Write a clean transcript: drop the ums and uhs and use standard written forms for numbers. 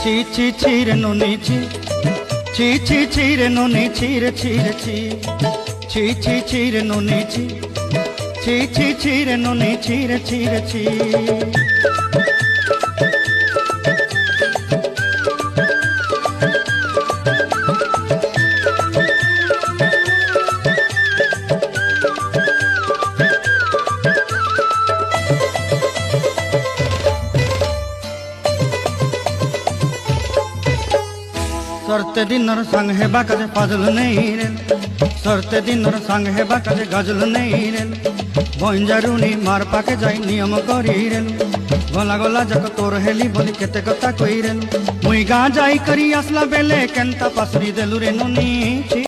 ছি ছি ছি রে নুনি ছি ছি ছি ছি রে নুনি ছি রে ছি রে ছি ছি ছি ছি রে নুনি ছি ছি ছি ছি রে নুনি ছি রে ছি রে ছি। सरते दिनर संग है बाकाजे फाजल नहीं रेल सरते दिनर संग है बाकाजे गजल नहीं रेल बंजारुनी मार पाके जाई नियम करी रेल गला गला जक तोर हेली बोली केते कथा कई रेल मुई गा जाई करी आसला बेले केनता पासरी देलु रे नुनी।